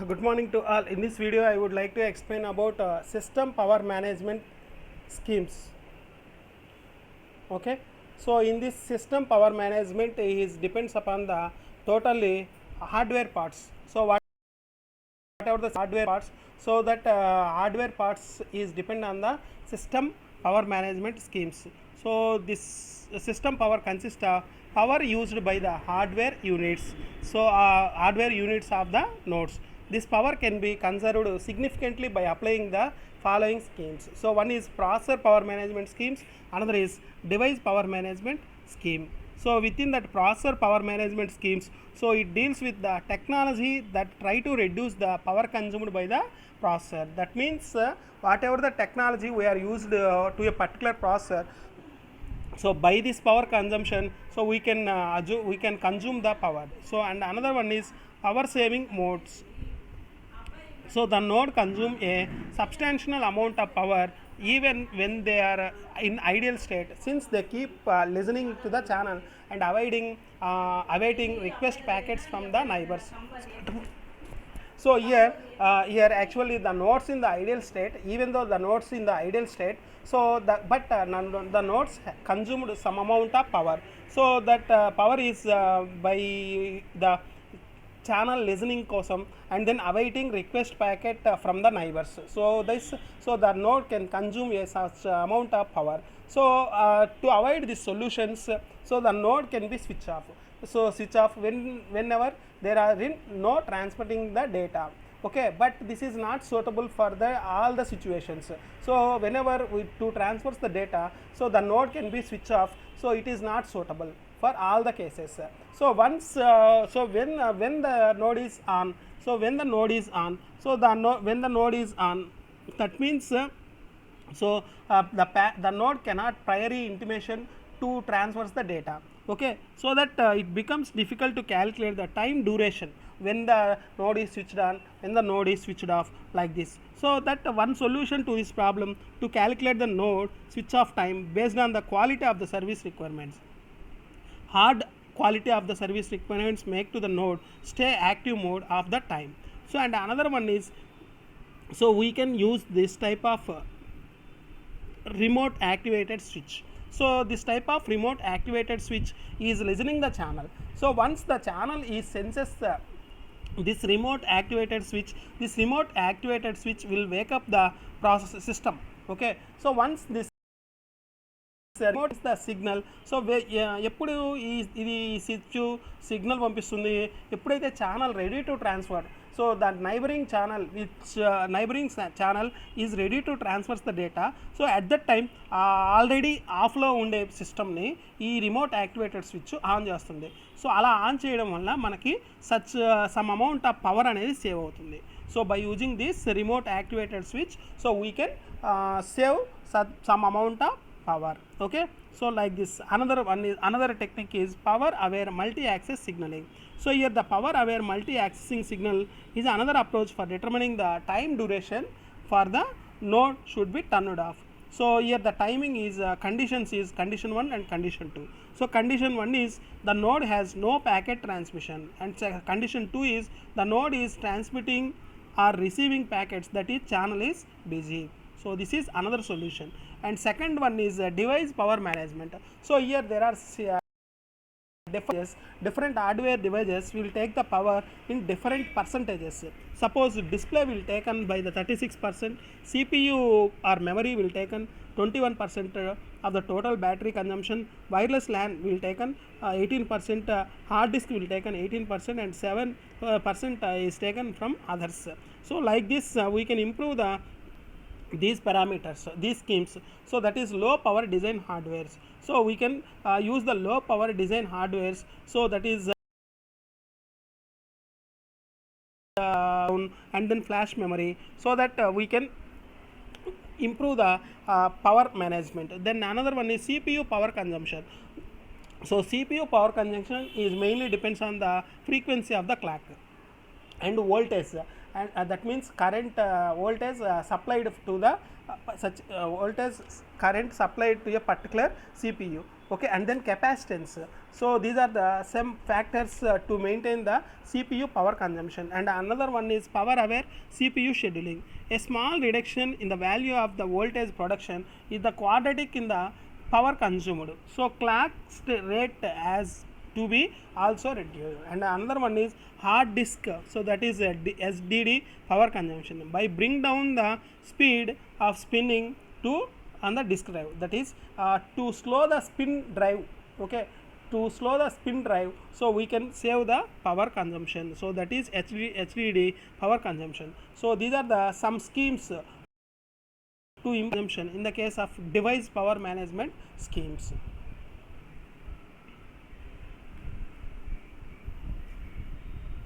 Good morning to all. In this video I would like to explain about system power management schemes. Okay, so in this system power management is depends upon the totally hardware parts. So whatever the hardware parts, so that hardware parts is depend on the system power management schemes. So this system power consists of power used by the hardware units, so hardware units of the nodes. This power can be conserved significantly by applying the following schemes. So one is processor power management schemes, another is device power management scheme. So within that processor power management schemes, so it deals with the technology that try to reduce the power consumed by the processor. That means whatever the technology we are used to a particular processor, so by this power consumption, so we can consume the power. So and another one is power saving modes. So the node consume a substantial amount of power even when they are in ideal state, since they keep listening to the channel and awaiting request packets from the neighbors. So here actually the nodes in the ideal state, even though the nodes in the ideal state, so the nodes consumed some amount of power. So that power is by the channel listening kosam and then awaiting request packet from the neighbors. So the node can consume a such amount of power. So to avoid these solutions, so the node can be switch off. So switch off whenever there are no transmitting the data. Okay, but this is not suitable for the all the situations. So whenever we to transfer the data, so the node can be switch off, so it is not suitable for all the cases. So once when the node is on, so when the node is on, so when the node is on, that means the node cannot priorly intimation to transfer the data. Okay, so that it becomes difficult to calculate the time duration when the node is switched on, when the node is switched off, like this. So that one solution to this problem to calculate the node switch off time based on the quality of the service requirements. Hard quality of the service requirements make to the node stay active mode of the time. So and another one is, so we can use this type of remote activated switch. So this type of remote activated switch is listening the channel. So once the channel is senses this remote activated switch, this remote activated switch will wake up the process system. Okay, so once this remote is the signal, so ఎప్పుడు ఇది switch signal పంపిస్తుంది ఎప్పుడైతే channel ready to transfer. So the neighbouring channel neighbouring channel is ready to transfers the data. So at that time already ఆఫ్లో ఉండే సిస్టమ్ని ఈ remote activated switch on చేస్తుంది. So అలా ఆన్ చేయడం వల్ల మనకి సమ్ అమౌంట్ ఆఫ్ పవర్ అనేది సేవ్ అవుతుంది. So by using this remote activated switch, so we can save some amount of power. Okay, so like this, another technique is power aware multi access signaling. So here the power aware multi accessing signal is another approach for determining the time duration for the node should be turned off. So here the timing is conditions is condition 1 and condition 2. So condition 1 is the node has no packet transmission, and condition 2 is the node is transmitting or receiving packets, that is channel is busy. So this is another solution. And second one is device power management. So here there are different hardware devices will take the power in different percentages. Suppose display will taken by the 36%, CPU or memory will taken 21% of the total battery consumption, wireless LAN will taken 18%, hard disk will taken 18%, and 7% is taken from others. So like this we can improve these parameters, these schemes. So that is low power design hardwares. So we can use the low power design hardwares, so that is and then flash memory, so that we can improve the power management. Then another one is CPU power consumption. So CPU power consumption is mainly depends on the frequency of the clock and voltage, and that means current voltage supplied to the voltage current supplied to a particular CPU. okay, and then capacitance. So these are the some factors to maintain the CPU power consumption. And another one is power aware CPU scheduling. A small reduction in the value of the voltage production is the quadratic in the power consumed. So clock rate has to be also reduced. And another one is hard disk, so that is a SDD power consumption. By bring down the speed of spinning to on the disk drive, that is to slow the spin drive, okay, to slow the spin drive, so we can save the power consumption. So that is HDD power consumption. So these are the some schemes to consumption in the case of device power management schemes.